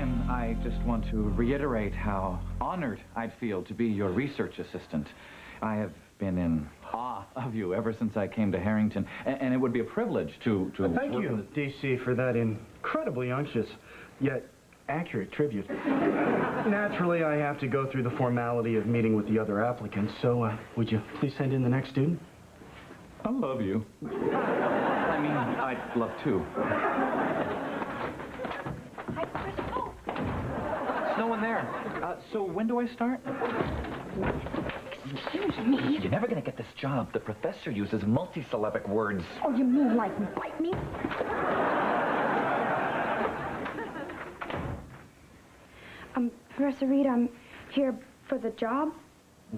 begin, I just want to reiterate how honored I'd feel to be your research assistant. I have been in awe of you ever since I came to Harrington, and it would be a privilege to thank you, DC, for that incredibly unctuous, yet accurate tribute. Naturally, I have to go through the formality of meeting with the other applicants, so would you please send in the next student? I love you. I mean, I'd love to. Hi, Chris. Oh. There's no one there. So when do I start? Excuse me. You're never gonna get this job. The professor uses multisyllabic words. Oh, you mean like bite me? Professor Reed, I'm here for the job.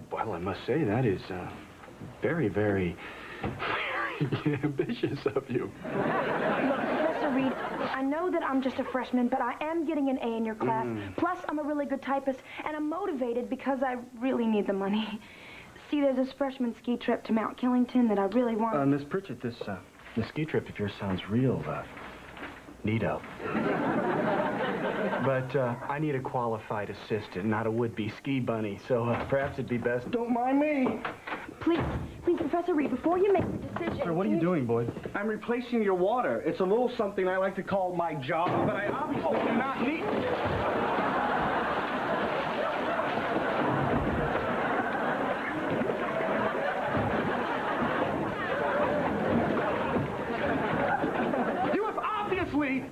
Well, I must say that is very, very, very ambitious of you. Look, Professor Reed, I know that I'm just a freshman, but I am getting an A in your class. Plus, I'm a really good typist, and I'm motivated because I really need the money. See, there's this freshman ski trip to Mount Killington that I really want. Miss Pritchett, this ski trip of yours sounds real, neato. But I need a qualified assistant, not a would-be ski bunny, so perhaps it'd be best. Don't mind me. Please, Professor Reed, before you make the decision... Sir, what are you doing, Boyd? I'm replacing your water. It's a little something I like to call my job, but I obviously do not need...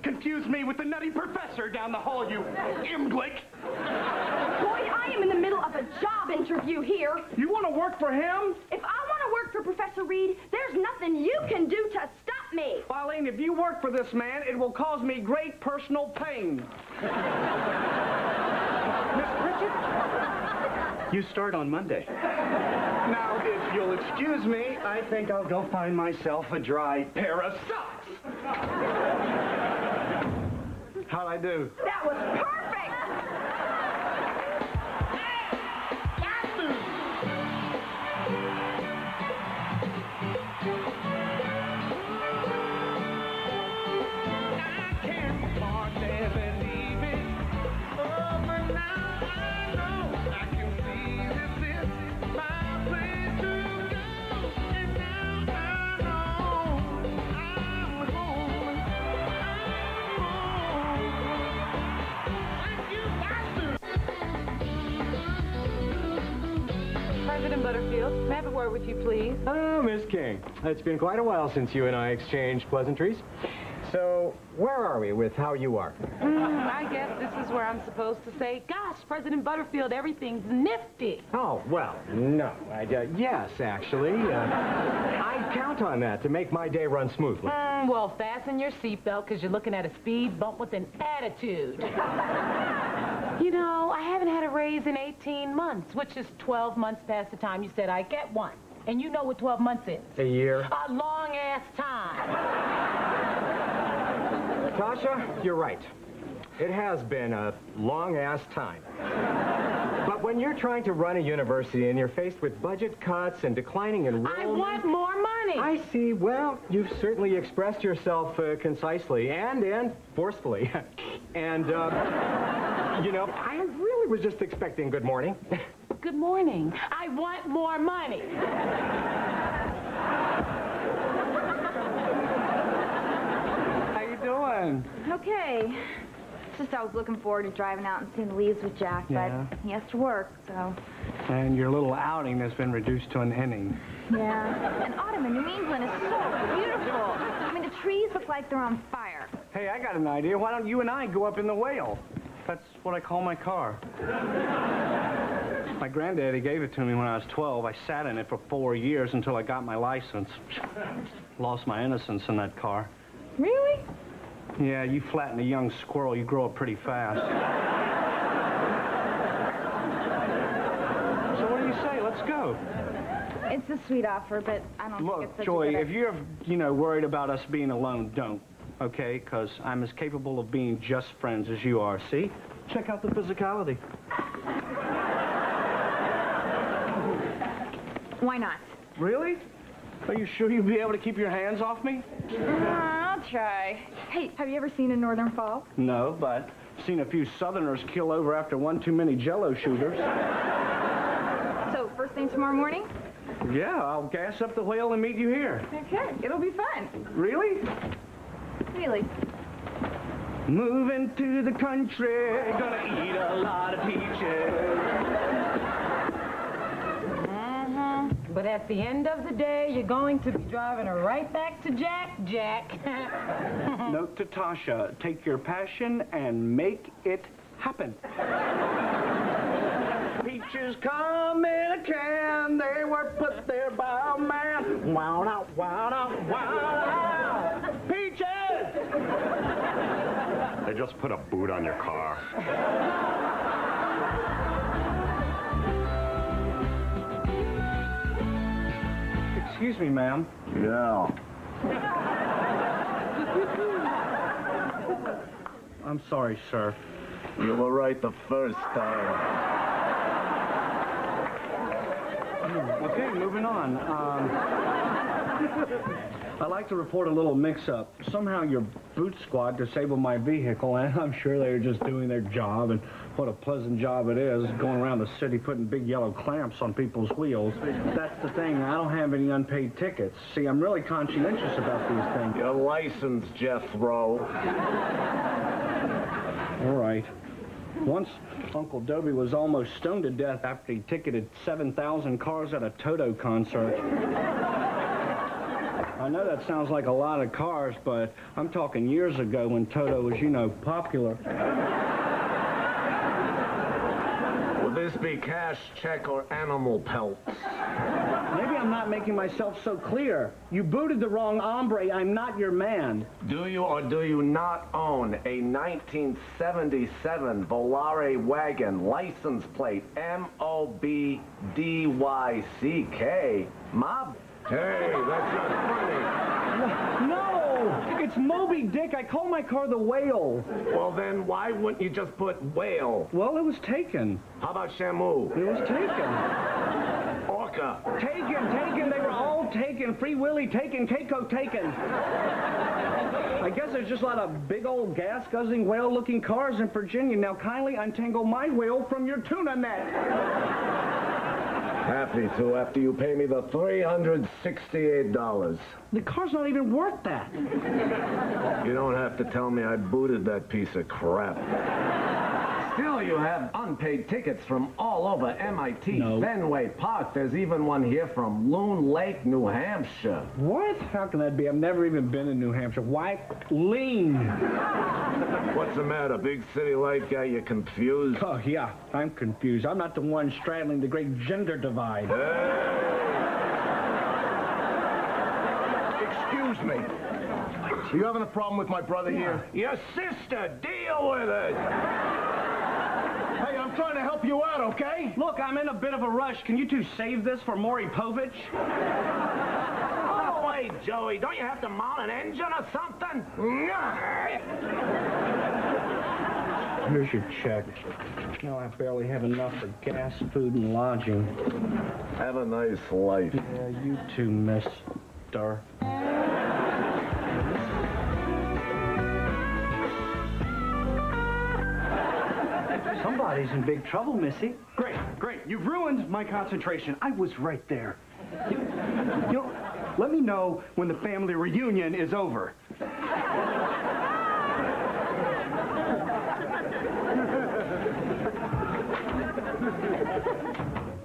Confuse me with the nutty professor down the hall, you imglick. Boyd, I am in the middle of a job interview here. You want to work for him? If I want to work for Professor Reed, there's nothing you can do to stop me. Pauline, if you work for this man, it will cause me great personal pain. Miss Pritchett? You start on Monday. Now, if you'll excuse me, I think I'll go find myself a dry pair of socks. How'd I do? That was perfect! President Butterfield, may I have a word with you, please? Oh, Miss King. It's been quite a while since you and I exchanged pleasantries. So, where are we with how you are? I guess this is where I'm supposed to say, gosh, President Butterfield, everything's nifty. Oh, well, no. Yes, actually. I count on that to make my day run smoothly. Well, fasten your seatbelt, because you're looking at a speed bump with an attitude. You know, I haven't had a raise in 18 months, which is 12 months past the time you said I'd get one. And you know what 12 months is. A year. A long-ass time. Tasha, you're right. It has been a long-ass time. But when you're trying to run a university and you're faced with budget cuts and declining enrollment... I want more money. I see. Well, you've certainly expressed yourself concisely and forcefully. And, you know, I really was just expecting good morning. Good morning. I want more money. How you doing? Okay. It's just I was looking forward to driving out and seeing the leaves with Jack, Yeah. but he has to work, so... And your little outing has been reduced to an inning. Yeah. And autumn in New England is so beautiful. I mean, the trees look like they're on fire. Hey, I got an idea. Why don't you and I go up in the Whale? That's what I call my car. My granddaddy gave it to me when I was 12. I sat in it for 4 years until I got my license. Lost my innocence in that car. Really? Yeah, you flatten a young squirrel, you grow up pretty fast. So what do you say? Let's go. It's a sweet offer, but I don't think it's Look, such Joy, a good if you're, worried about us being alone, don't. Okay? Because I'm as capable of being just friends as you are. See? Check out the physicality. Why not? Really? Are you sure you'll be able to keep your hands off me? I'll try. Hey, have you ever seen a northern fall? No, but Seen a few Southerners keel over after one too many Jell-O shooters. So, first thing tomorrow morning? Yeah, I'll gas up the whale and meet you here. Okay, it'll be fun. Really? Really. Moving to the country, gonna eat a lot of peaches. But at the end of the day, you're going to be driving her right back to Jack. Note to Tasha, take your passion and make it happen. Peaches come in a can, they were put there by a man. Wow, wow, wow, wow. Peaches! They just put a boot on your car. Excuse me, ma'am. Yeah. I'm sorry, sir. You were right the first time. Okay, moving on. I'd like to report a little mix-up. Somehow your boot squad disabled my vehicle, and I'm sure they were just doing their job, and what a pleasant job it is, going around the city putting big yellow clamps on people's wheels. That's the thing, I don't have any unpaid tickets. See, I'm really conscientious about these things. Your license, Jethro. All right. Once, Uncle Dobie was almost stoned to death after he ticketed 7,000 cars at a Toto concert. I know that sounds like a lot of cars, but I'm talking years ago when Toto was, you know, popular. Will this be cash, check, or animal pelts? Maybe I'm not making myself so clear. You booted the wrong hombre. I'm not your man. Do you or do you not own a 1977 Volare wagon, license plate MOBDYCK? Mob? Hey, that's not funny. No, it's Moby Dick. I call my car the Whale. Well, then why wouldn't you just put whale? Well, it was taken. How about Shamu? It was taken. Orca? Taken. They were all taken. Free Willy taken. Keiko taken. I guess there's just a lot of big old gas-guzzling whale-looking cars in Virginia. Now kindly untangle my whale from your tuna net. Happy to after you pay me the $368. The car's not even worth that. You don't have to tell me I booted that piece of crap. Still, you have unpaid tickets from all over MIT, No. Fenway Park. There's even one here from Loon Lake, New Hampshire. What? How can that be? I've never even been in New Hampshire. Why? Lean. What's the matter? Big city life got you confused? Oh, yeah, I'm confused. I'm not the one straddling the great gender divide. Excuse me. Are you having a problem with my brother here? Your sister. Deal with it. Hey, I'm trying to help you out, okay? Look, I'm in a bit of a rush. Can you two save this for Maury Povich? Oh, wait, Joey. Don't you have to mount an engine or something? Here's your check. Now I barely have enough for gas, food, and lodging. Have a nice life. Yeah, you too, mister. Somebody's in big trouble, Missy. Great. You've ruined my concentration. I was right there. You know, let me know when the family reunion is over.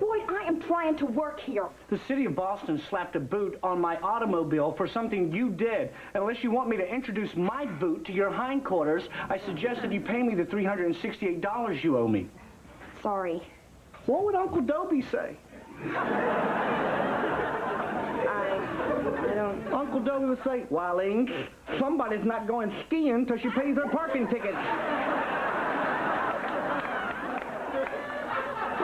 Boy, I am trying to work here. The city of Boston slapped a boot on my automobile for something you did. Unless you want me to introduce my boot to your hindquarters, I suggest that you pay me the $368 you owe me. Sorry. What would Uncle Dobie say? I don't... Uncle Dobie would say, Wilding, somebody's not going skiing till she pays their parking ticket.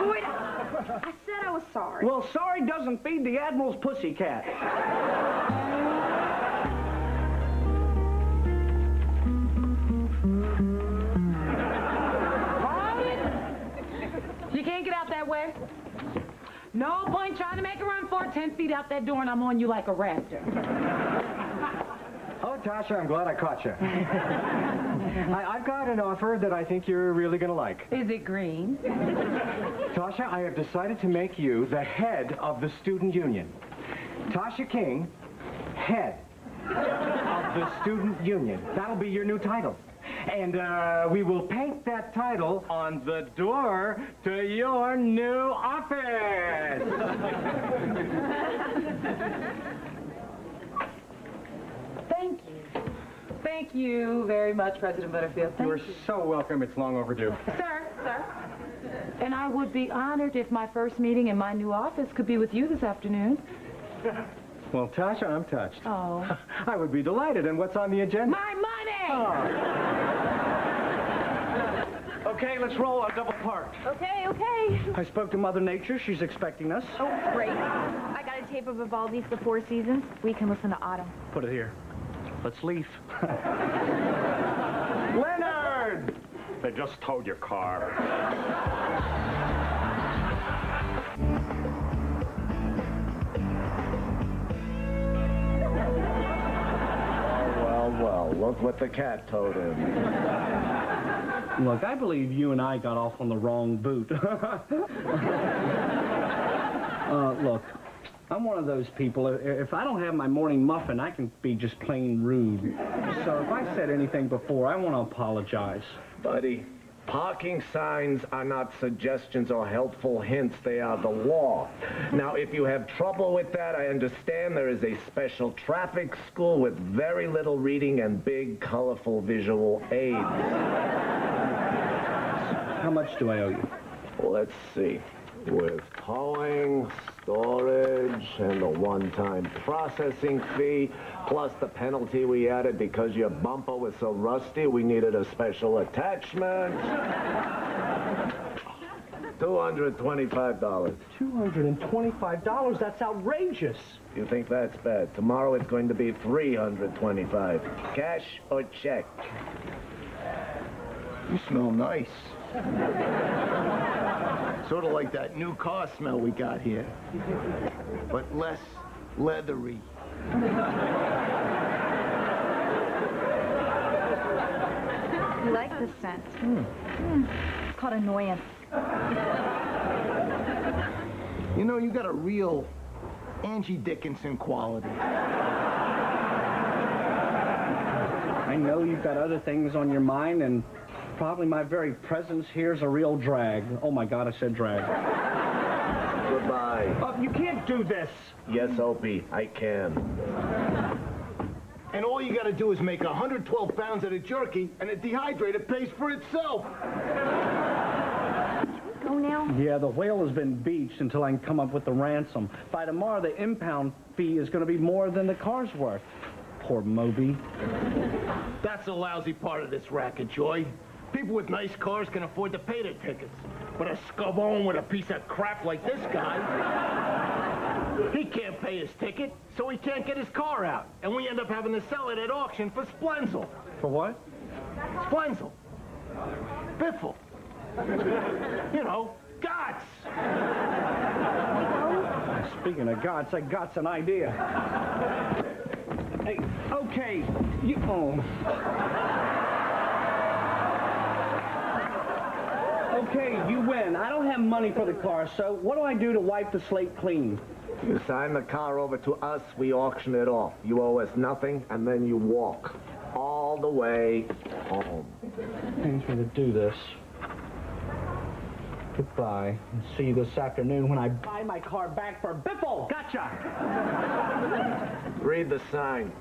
Wait, I said I was sorry. Well, sorry doesn't feed the Admiral's pussycat. You can't get out that way. No point trying to make a run for it. 10 feet out that door, and I'm on you like a raptor. Oh, Tasha, I'm glad I caught you. I've got an offer that I think you're really going to like. Is it green? Tasha, I have decided to make you the head of the student union. Tasha King, head of the student union. That'll be your new title. And we will paint that title on the door to your new office. Thank you. Thank you very much, President Butterfield. Thank You're you. so welcome. It's long overdue. Sir. And I would be honored if my first meeting in my new office could be with you this afternoon. Well, Tasha, I'm touched. Oh. I would be delighted. And what's on the agenda? My money! Okay, let's roll our double park. Okay. I spoke to Mother Nature. She's expecting us. Oh, great. I got a tape of Vivaldi's The Four Seasons. We can listen to Autumn. Put it here. Let's leave. Leonard! They just towed your car. Well, look what the cat towed him. Look, I believe you and I got off on the wrong boot. Look, I'm one of those people. If I don't have my morning muffin, I can be just plain rude. So if I said anything before, I want to apologize. Buddy, parking signs are not suggestions or helpful hints. They are the law. Now, if you have trouble with that, I understand there is a special traffic school with very little reading and big, colorful visual aids. How much do I owe you? Well, let's see. With towing, storage, and the one-time processing fee, plus the penalty we added because your bumper was so rusty, we needed a special attachment. $225. $225? That's outrageous. You think that's bad? Tomorrow it's going to be $325. Cash or check? You smell nice. Sort of like that new car smell we got here, but less leathery. You like this scent? It's called annoyance. You know, you got a real Angie Dickinson quality. I know you've got other things on your mind, and probably my very presence here's a real drag. Oh, my God, I said drag. Goodbye. You can't do this. Yes, Opie, I can. And all you got to do is make 112 pounds of the jerky, and the dehydrator pays for itself. Go now? Yeah, the whale has been beached until I can come up with the ransom. By tomorrow, the impound fee is going to be more than the car's worth. Poor Moby. That's the lousy part of this racket, Joy. People with nice cars can afford to pay their tickets. But a scabone with a piece of crap like this guy, he can't pay his ticket, so he can't get his car out. And we end up having to sell it at auction for Splenzel. For what? Splenzel. Biffle. You know, Gots. Speaking of Gots, I got an idea. Hey, okay, you... Oh. Okay, you win. I don't have money for the car, so what do I do to wipe the slate clean? You sign the car over to us, we auction it off. You owe us nothing, and then you walk all the way home. Pains me to do this. Goodbye. And see you this afternoon when I buy my car back for Biffle. Gotcha! Read the sign.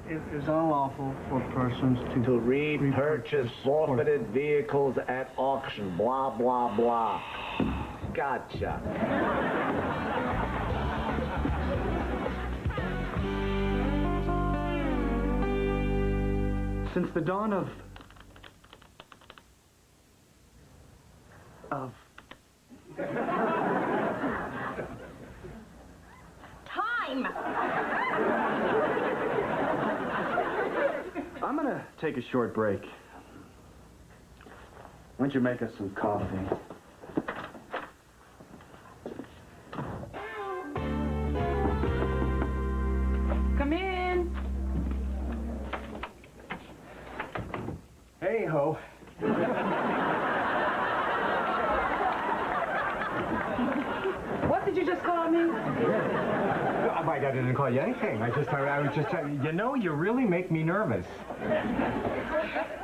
It is unlawful for persons To repurchase forfeited vehicles at auction. Blah, blah, blah. Gotcha. Since the dawn of Time! I'm gonna take a short break. Why don't you make us some coffee? Come in. Hey, hey-ho. What did you just call me? I didn't call you anything. I was just telling you, you really make me nervous.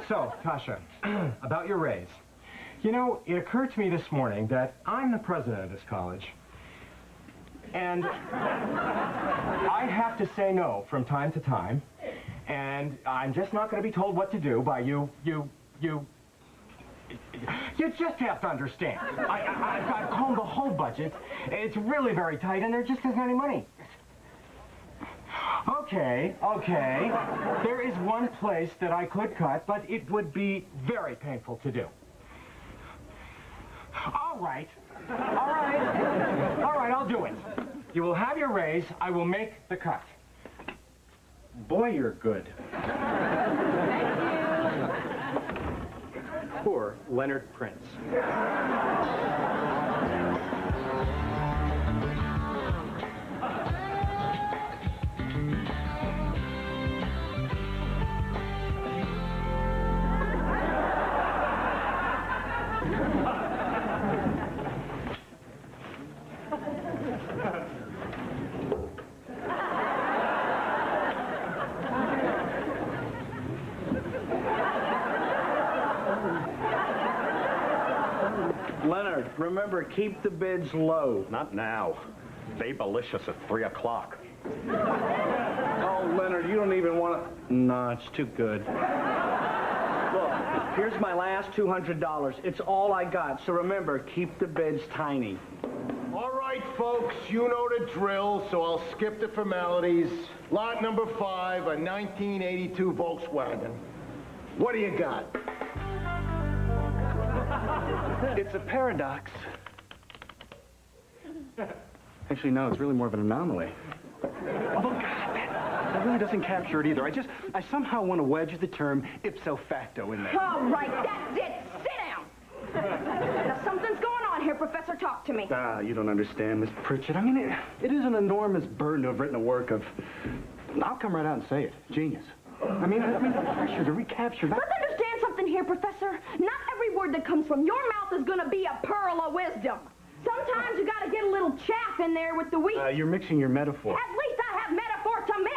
So, Tasha, about your raise. It occurred to me this morning that I'm the president of this college. And I have to say no from time to time. And I'm just not going to be told what to do by you just have to understand. I've combed the whole budget. It's really very tight, and there just isn't any money. Okay. There is one place that I could cut, but it would be very painful to do. All right, I'll do it. You will have your raise. I will make the cut. Boy, you're good. Poor Leonard Prince. Leonard, remember, keep the bids low. Not now. Babelicious at 3 o'clock. Oh, Leonard, you don't even want to... No, it's too good. Look, here's my last $200. It's all I got, so remember, keep the bids tiny. All right, folks, you know the drill, so I'll skip the formalities. Lot number 5, a 1982 Volkswagen. What do you got? It's a paradox. Actually, no, it's really more of an anomaly. Although, God, that really doesn't capture it either. I somehow want to wedge the term ipso facto in there. All right, that's it. Sit down. Now, something's going on here, Professor. Talk to me. You don't understand, Miss Pritchett. I mean, it is an enormous burden to have written a work of... I'll come right out and say it. Genius. I mean, the pressure to recapture that... Let's understand something here, Professor. Not every word that comes from your mouth is going to be a pearl of wisdom. Sometimes you got to get a little chaff in there with the wheat. You're mixing your metaphor. At least I have metaphor to mix.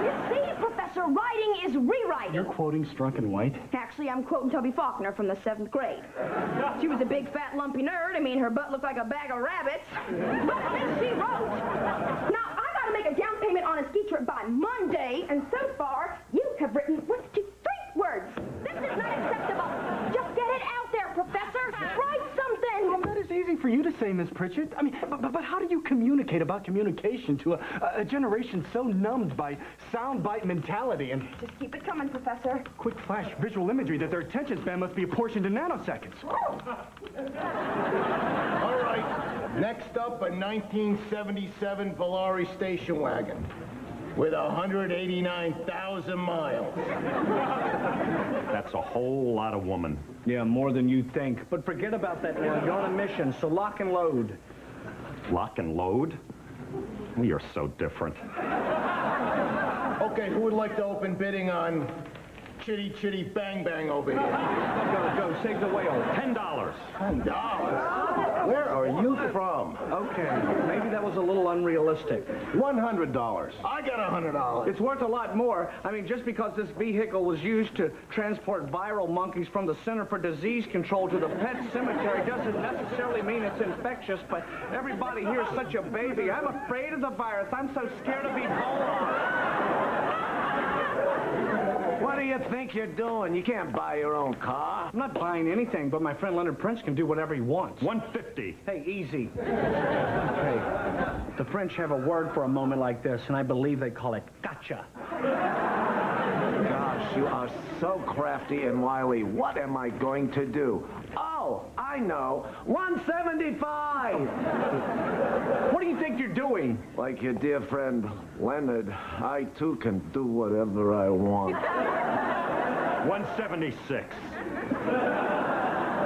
You see, Professor, writing is rewriting. You're quoting Strunk and White? Actually, I'm quoting Tubby Faulkner from the 7th grade. She was a big, fat, lumpy nerd. I mean, her butt looked like a bag of rabbits. But then she wrote, now, I got to make a down payment on a ski trip by Monday, and so far, you have written 1, 2, 3 words. This is not acceptable. Just get it out there, Professor. Write something. Well, that is easy for you to say, Miss Pritchett. I mean, but how do you communicate about communication to a generation so numbed by soundbite mentality and... Just keep it coming, Professor. Quick flash visual imagery that their attention span must be apportioned in nanoseconds. All right, next up, a 1977 Volare station wagon with 189,000 miles. That's a whole lot of woman. Yeah, more than you think. But forget about that now. You're on a mission, so lock and load. Lock and load? You're so different. Okay, who would like to open bidding on Chitty Chitty Bang Bang over here? Go, save the whale. $10. $10? Where are you from? Okay, maybe that was a little unrealistic. $100. I got $100. It's worth a lot more. I mean, just because this vehicle was used to transport viral monkeys from the Center for Disease Control to the pet cemetery doesn't necessarily mean it's infectious, but everybody here is such a baby. I'm afraid of the virus. I'm so scared to be born. What do you think you're doing? You can't buy your own car. I'm not buying anything, but my friend Leonard Prince can do whatever he wants. $150. Hey, easy. Hey, the French have a word for a moment like this, and I believe they call it gotcha. Gosh, you are so crafty and wily. What am I going to do? Oh, I know. $175. What do you think you're doing? Like your dear friend Leonard, I too can do whatever I want. 176.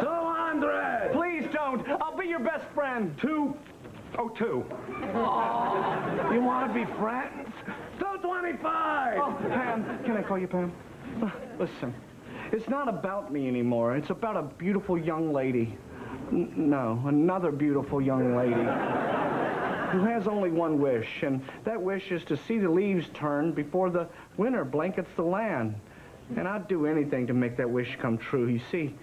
200. Please don't. I'll be your best friend. 202. Oh, you want to be friends? 225. Oh, Pam, can I call you Pam? Listen, It's not about me anymore. It's about a beautiful young lady. No, another beautiful young lady who has only one wish, and that wish is to see the leaves turn before the winter blankets the land. And I'd do anything to make that wish come true. You see,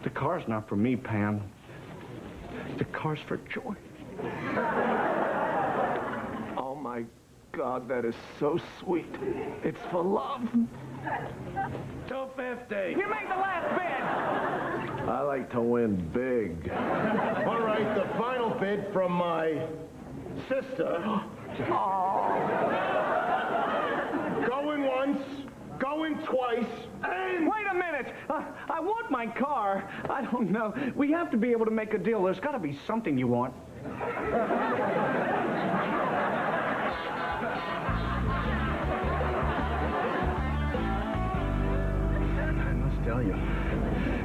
the car's not for me, Pam. The car's for Joy. Oh, my God, that is so sweet. It's for love. $250. You make the last bid. I like to win big. All right, the final bid from my sister. Going once, going twice, and... Wait a minute. I want my car. I don't know. We have to be able to make a deal. There's got to be something you want. I must tell you,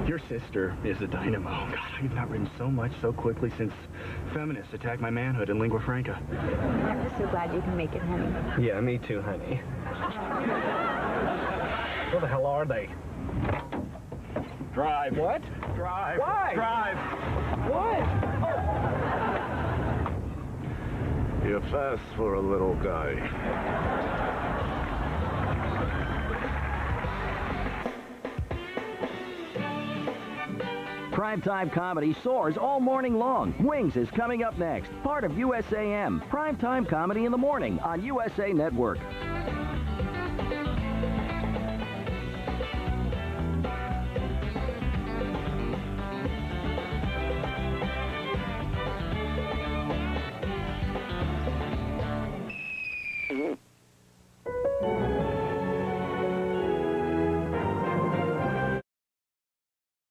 your sister is a dynamo. God, I've not written so much so quickly since feminists attacked my manhood in lingua franca. I'm so glad you can make it, honey. Yeah, me too, honey. Where the hell are they? Drive. What? Drive. Why? Drive. What? You're fast for a little guy. Primetime comedy soars all morning long. Wings is coming up next. Part of USAM. Primetime comedy in the morning on USA Network.